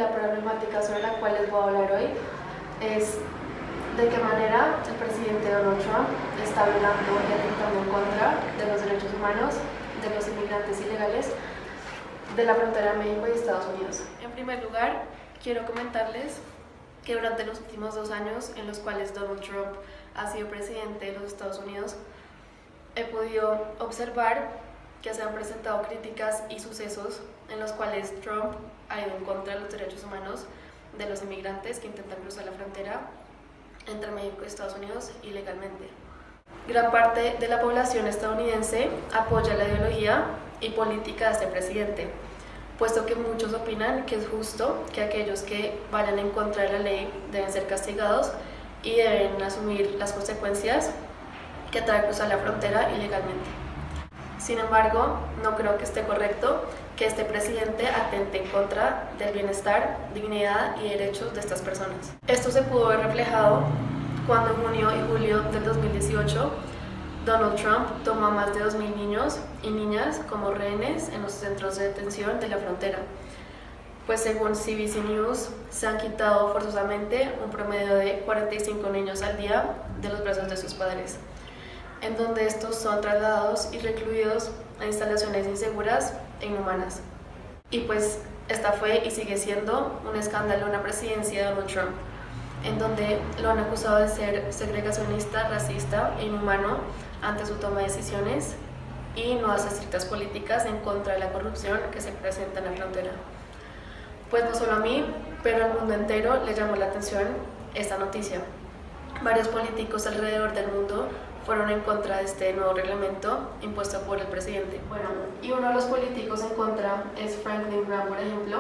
la problemática sobre la cual les voy a hablar hoy es de qué manera el presidente Donald Trump está violando y atentando en contra de los derechos humanos de los inmigrantes ilegales de la frontera de México y Estados Unidos. En primer lugar, quiero comentarles que durante los últimos 2 años en los cuales Donald Trump ha sido presidente de los Estados Unidos, he podido observar que se han presentado críticas y sucesos en los cuales Trump ha ido en contra de los derechos humanos de los inmigrantes que intentan cruzar la frontera entre México y Estados Unidos ilegalmente. Gran parte de la población estadounidense apoya la ideología y política de este presidente, puesto que muchos opinan que es justo que aquellos que vayan en contra de la ley deben ser castigados y deben asumir las consecuencias que trae cruzar la frontera ilegalmente. Sin embargo, no creo que esté correcto que este presidente atente en contra del bienestar, dignidad y derechos de estas personas. Esto se pudo ver reflejado cuando en junio y julio del 2018 Donald Trump tomó a más de 2.000 niños y niñas como rehenes en los centros de detención de la frontera. Pues según CBC News, se han quitado forzosamente un promedio de 45 niños al día de los brazos de sus padres, en donde estos son trasladados y recluidos a instalaciones inseguras e inhumanas. Y pues esta fue y sigue siendo un escándalo en la presidencia de Donald Trump, en donde lo han acusado de ser segregacionista, racista e inhumano ante su toma de decisiones y no hace estrictas políticas en contra de la corrupción que se presenta en la frontera. Pues no solo a mí, pero al mundo entero le llamó la atención esta noticia. Varios políticos alrededor del mundo fueron en contra de este nuevo reglamento impuesto por el presidente. Bueno, y uno de los políticos en contra es Franklin Graham, por ejemplo.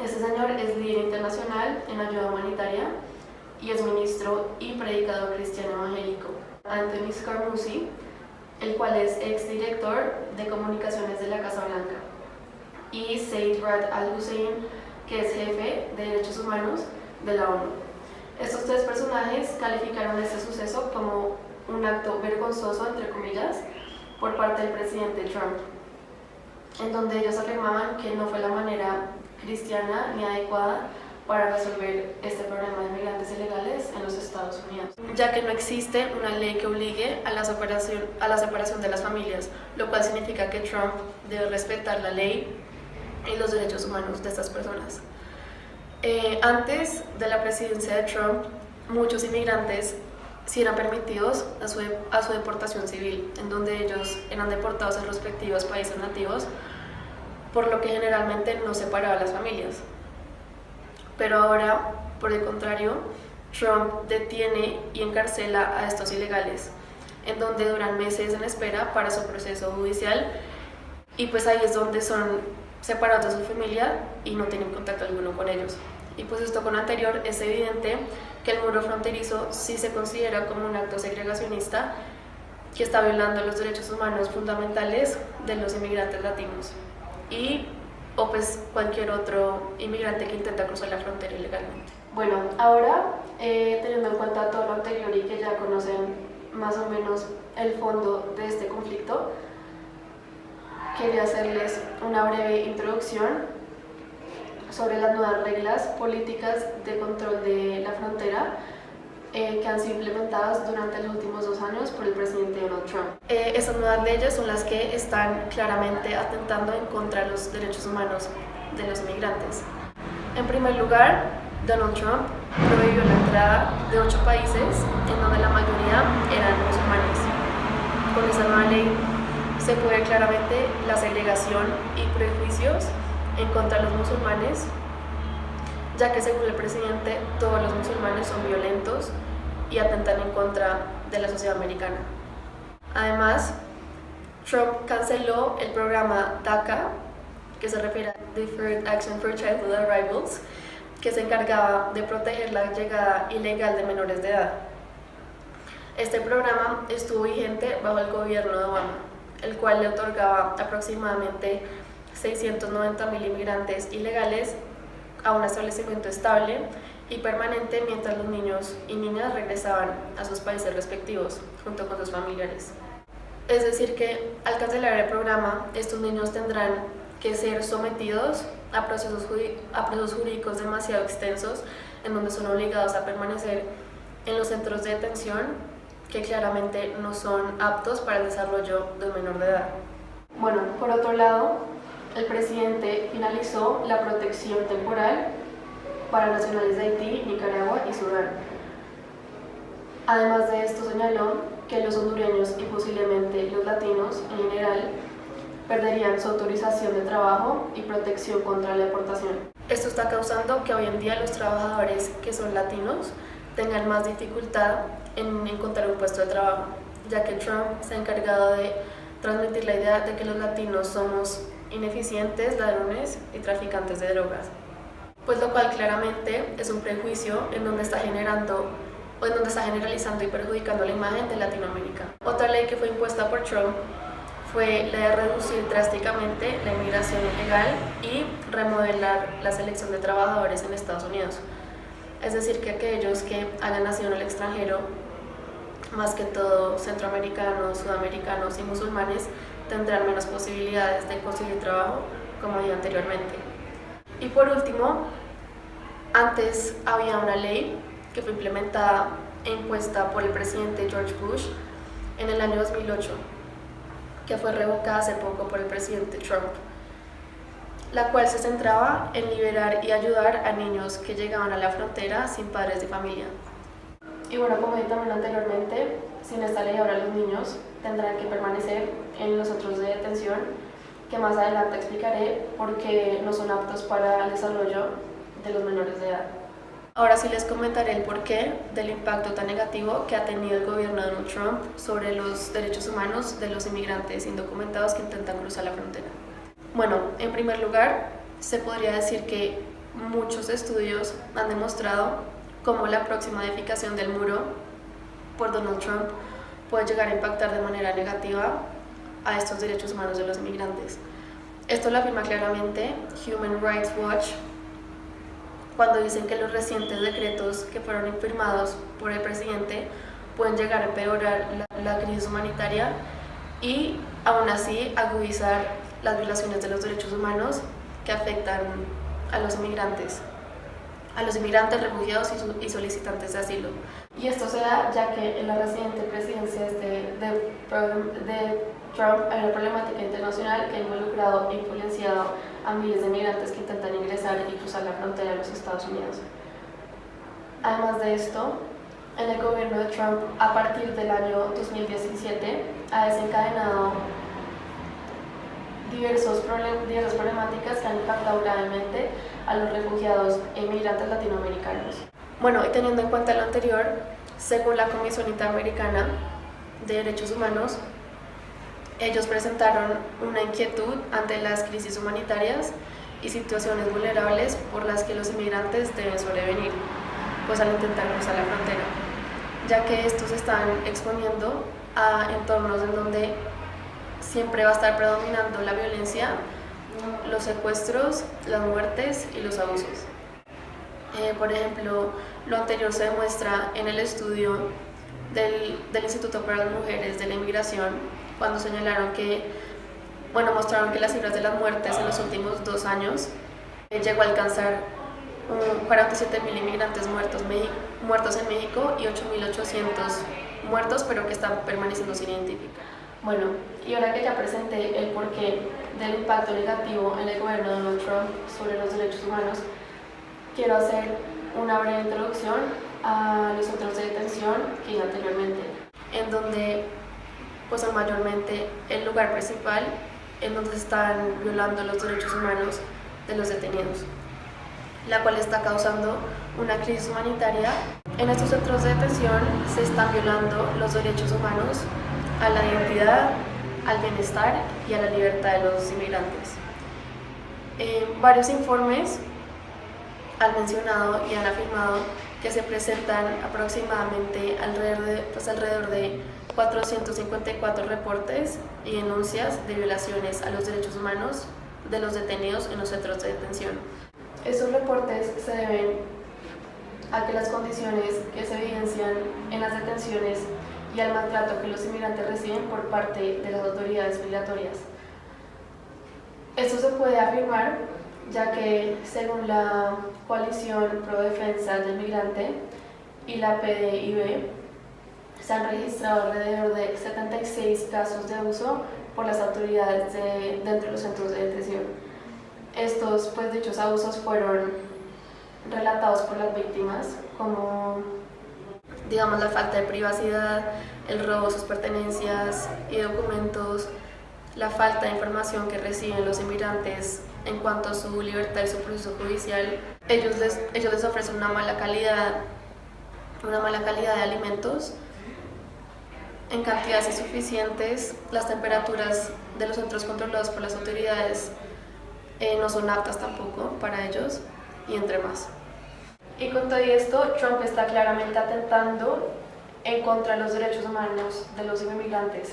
Este señor es líder internacional en ayuda humanitaria y es ministro y predicador cristiano evangélico. Anthony Scaramucci, el cual es exdirector de comunicaciones de la Casa Blanca, y Said Rad al-Hussein, que es jefe de derechos humanos de la ONU. Estos 3 personajes calificaron este suceso como un acto vergonzoso, entre comillas, por parte del presidente Trump, en donde ellos afirmaban que no fue la manera cristiana ni adecuada para resolver este problema de migrantes ilegales en los Estados Unidos, ya que no existe una ley que obligue a la separación de las familias, lo cual significa que Trump debe respetar la ley y los derechos humanos de estas personas. Antes de la presidencia de Trump, muchos inmigrantes sí eran permitidos a su deportación civil, en donde ellos eran deportados a sus respectivos países nativos, por lo que generalmente no separaba a las familias. Pero ahora, por el contrario, Trump detiene y encarcela a estos ilegales, en donde duran meses en espera para su proceso judicial, y pues ahí es donde son separados de su familia y no tienen contacto alguno con ellos. Y pues esto con lo anterior es evidente que el muro fronterizo sí se considera como un acto segregacionista que está violando los derechos humanos fundamentales de los inmigrantes latinos o pues cualquier otro inmigrante que intenta cruzar la frontera ilegalmente. Bueno, ahora teniendo en cuenta todo lo anterior y que ya conocen más o menos el fondo de este conflicto, quería hacerles una breve introducción sobre las nuevas reglas políticas de control de la frontera que han sido implementadas durante los últimos 2 años por el presidente Donald Trump. Estas nuevas leyes son las que están claramente atentando en contra de los derechos humanos de los inmigrantes. En primer lugar, Donald Trump prohibió la entrada de 8 países en donde la mayoría eran musulmanes. Con esta nueva ley se puede ver claramente la segregación y prejuicios en contra de los musulmanes, ya que según el presidente todos los musulmanes son violentos y atentan en contra de la sociedad americana. Además, Trump canceló el programa DACA, que se refiere a Deferred Action for Childhood Arrivals, que se encargaba de proteger la llegada ilegal de menores de edad. Este programa estuvo vigente bajo el gobierno de Obama, el cual le otorgaba aproximadamente 690.000 inmigrantes ilegales a un establecimiento estable y permanente mientras los niños y niñas regresaban a sus países respectivos junto con sus familiares. Es decir que al cancelar el programa, estos niños tendrán que ser sometidos a procesos jurídicos demasiado extensos, en donde son obligados a permanecer en los centros de detención que claramente no son aptos para el desarrollo de un menor de edad. Bueno, por otro lado, el presidente finalizó la protección temporal para nacionales de Haití, Nicaragua y Sudán. Además de esto, señaló que los hondureños y posiblemente los latinos en general perderían su autorización de trabajo y protección contra la deportación. Esto está causando que hoy en día los trabajadores que son latinos tengan más dificultad en encontrar un puesto de trabajo, ya que Trump se ha encargado de transmitir la idea de que los latinos somos ineficientes, ladrones y traficantes de drogas, pues lo cual claramente es un prejuicio en donde está generalizando y perjudicando la imagen de Latinoamérica. Otra ley que fue impuesta por Trump fue la de reducir drásticamente la inmigración ilegal y remodelar la selección de trabajadores en Estados Unidos. Es decir, que aquellos que hayan nacido en el extranjero, más que todo centroamericanos, sudamericanos y musulmanes, tendrán menos posibilidades de conseguir trabajo, como dije anteriormente. Y por último, antes había una ley que fue implementada e impuesta por el presidente George Bush en el año 2008, que fue revocada hace poco por el presidente Trump, la cual se centraba en liberar y ayudar a niños que llegaban a la frontera sin padres de familia. Y bueno, como dije también anteriormente, sin esta ley ahora los niños tendrán que permanecer en los centros de detención, que más adelante explicaré por qué no son aptos para el desarrollo de los menores de edad. Ahora sí les comentaré el porqué del impacto tan negativo que ha tenido el gobierno de Donald Trump sobre los derechos humanos de los inmigrantes indocumentados que intentan cruzar la frontera. Bueno, en primer lugar, se podría decir que muchos estudios han demostrado cómo la próxima edificación del muro por Donald Trump puede llegar a impactar de manera negativa a estos derechos humanos de los inmigrantes. Esto lo afirma claramente Human Rights Watch cuando dicen que los recientes decretos que fueron firmados por el presidente pueden llegar a empeorar la crisis humanitaria y aún así agudizar las violaciones de los derechos humanos que afectan a los inmigrantes, refugiados y solicitantes de asilo. Y esto se da ya que en la reciente presidencia de Trump hay una problemática internacional que ha involucrado e influenciado a miles de migrantes que intentan ingresar y cruzar la frontera de los Estados Unidos. Además de esto, en el gobierno de Trump, a partir del año 2017, ha desencadenado diversas problemáticas que han impactado gravemente a los refugiados e inmigrantes latinoamericanos. Bueno, y teniendo en cuenta lo anterior, según la Comisión Interamericana de Derechos Humanos, ellos presentaron una inquietud ante las crisis humanitarias y situaciones vulnerables por las que los inmigrantes deben sobrevenir, pues al intentar cruzar la frontera, ya que estos están exponiendo a entornos en donde siempre va a estar predominando la violencia, los secuestros, las muertes y los abusos. Por ejemplo, lo anterior se demuestra en el estudio del Instituto para las Mujeres de la Inmigración, cuando mostraron que las cifras de las muertes en los últimos 2 años llegó a alcanzar 47.000 inmigrantes muertos en México y 8.800 muertos, pero que están permaneciendo sin identificar. Bueno, y ahora que ya presenté el porqué del impacto negativo en el gobierno de Donald Trump sobre los derechos humanos, quiero hacer una breve introducción a los centros de detención que dije anteriormente, en donde pues son mayormente el lugar principal en donde se están violando los derechos humanos de los detenidos, la cual está causando una crisis humanitaria. En estos centros de detención se están violando los derechos humanos a la identidad, al bienestar y a la libertad de los inmigrantes. Varios informes han mencionado y han afirmado que se presentan aproximadamente alrededor de 454 reportes y denuncias de violaciones a los derechos humanos de los detenidos en los centros de detención. Estos reportes se deben a que las condiciones que se evidencian en las detenciones y al maltrato que los inmigrantes reciben por parte de las autoridades migratorias. Esto se puede afirmar ya que según la Coalición Pro Defensa del Migrante y la PDIB, se han registrado alrededor de 76 casos de abuso por las autoridades dentro de los centros de detención. Estos, dichos abusos fueron relatados por las víctimas, como digamos la falta de privacidad, el robo de sus pertenencias y documentos, la falta de información que reciben los inmigrantes en cuanto a su libertad y su proceso judicial. Ellos les ofrecen una mala calidad de alimentos en cantidades insuficientes, las temperaturas de los centros controlados por las autoridades no son aptas tampoco para ellos, y entre más. Y con todo esto, Trump está claramente atentando en contra de los derechos humanos de los inmigrantes.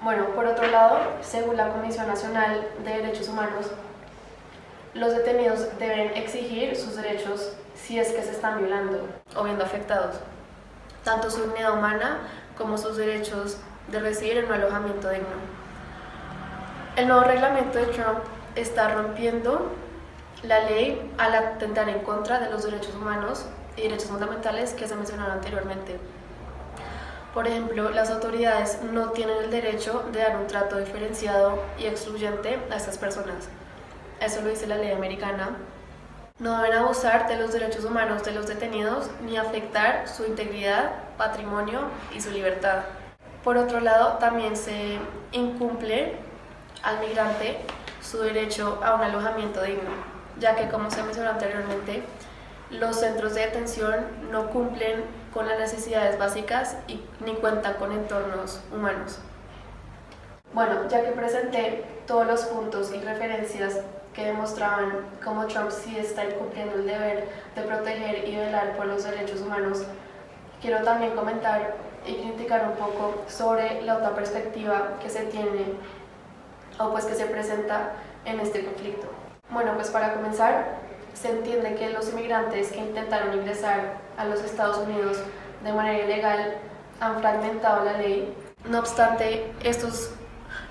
Bueno, por otro lado, según la Comisión Nacional de Derechos Humanos, los detenidos deben exigir sus derechos si es que se están violando o viendo afectados, tanto su dignidad humana como sus derechos de recibir un alojamiento digno. El nuevo reglamento de Trump está rompiendo la ley al atentar en contra de los derechos humanos y derechos fundamentales que se mencionaron anteriormente. Por ejemplo, las autoridades no tienen el derecho de dar un trato diferenciado y excluyente a estas personas. Eso lo dice la ley americana. No deben abusar de los derechos humanos de los detenidos ni afectar su integridad, patrimonio y su libertad. Por otro lado, también se incumple al migrante su derecho a un alojamiento digno, ya que, como se mencionó anteriormente, los centros de detención no cumplen con las necesidades básicas y ni cuentan con entornos humanos. Bueno, ya que presenté todos los puntos y referencias que demostraban cómo Trump sí está incumpliendo el deber de proteger y velar por los derechos humanos, quiero también comentar y criticar un poco sobre la otra perspectiva que se tiene o que se presenta en este conflicto. Bueno, para comenzar, se entiende que los inmigrantes que intentaron ingresar a los Estados Unidos de manera ilegal han fragmentado la ley. No obstante, estos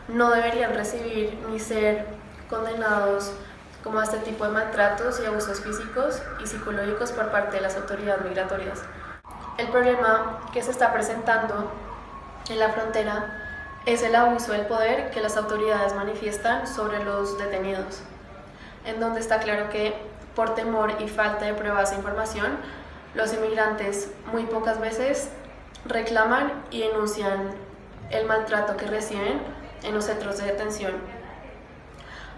no deberían recibir ni ser condenados como a este tipo de maltratos y abusos físicos y psicológicos por parte de las autoridades migratorias. El problema que se está presentando en la frontera es el abuso del poder que las autoridades manifiestan sobre los detenidos, en donde está claro que por temor y falta de pruebas e información, los inmigrantes muy pocas veces reclaman y denuncian el maltrato que reciben en los centros de detención,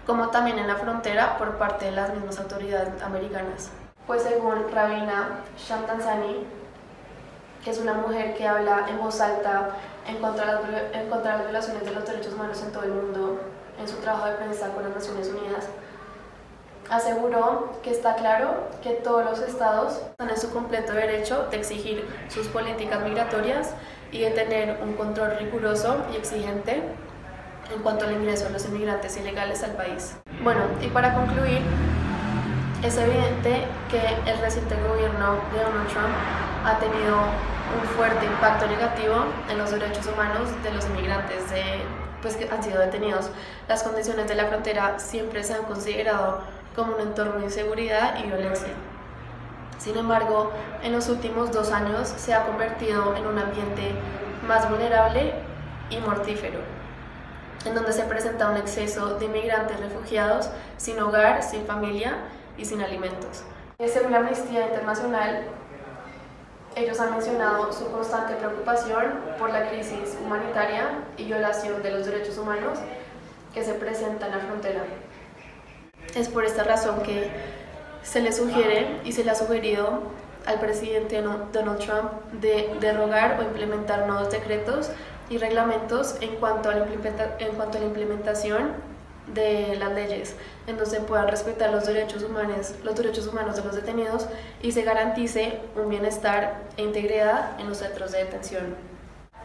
como también en la frontera por parte de las mismas autoridades americanas. Según Rabina Shamdasani, que es una mujer que habla en voz alta en contra de las violaciones de los derechos humanos en todo el mundo, en su trabajo de prensa con las Naciones Unidas, aseguró que está claro que todos los estados están en su completo derecho de exigir sus políticas migratorias y de tener un control riguroso y exigente en cuanto al ingreso de los inmigrantes ilegales al país. Bueno, y para concluir, es evidente que el reciente gobierno de Donald Trump ha tenido un fuerte impacto negativo en los derechos humanos de los inmigrantes que han sido detenidos. Las condiciones de la frontera siempre se han considerado como un entorno de inseguridad y violencia. Sin embargo, en los últimos 2 años se ha convertido en un ambiente más vulnerable y mortífero, en donde se presenta un exceso de inmigrantes refugiados sin hogar, sin familia y sin alimentos. Según la Amnistía Internacional, ellos han mencionado su constante preocupación por la crisis humanitaria y violación de los derechos humanos que se presenta en la frontera. Es por esta razón que se le sugiere y se le ha sugerido al presidente Donald Trump de derogar o implementar nuevos decretos y reglamentos en cuanto a la implementación de las leyes, en donde se puedan respetar los derechos humanos de los detenidos y se garantice un bienestar e integridad en los centros de detención.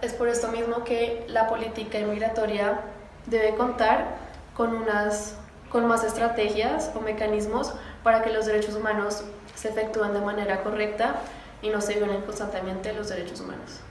Es por esto mismo que la política inmigratoria debe contar con más estrategias o mecanismos para que los derechos humanos se efectúen de manera correcta y no se violen constantemente los derechos humanos.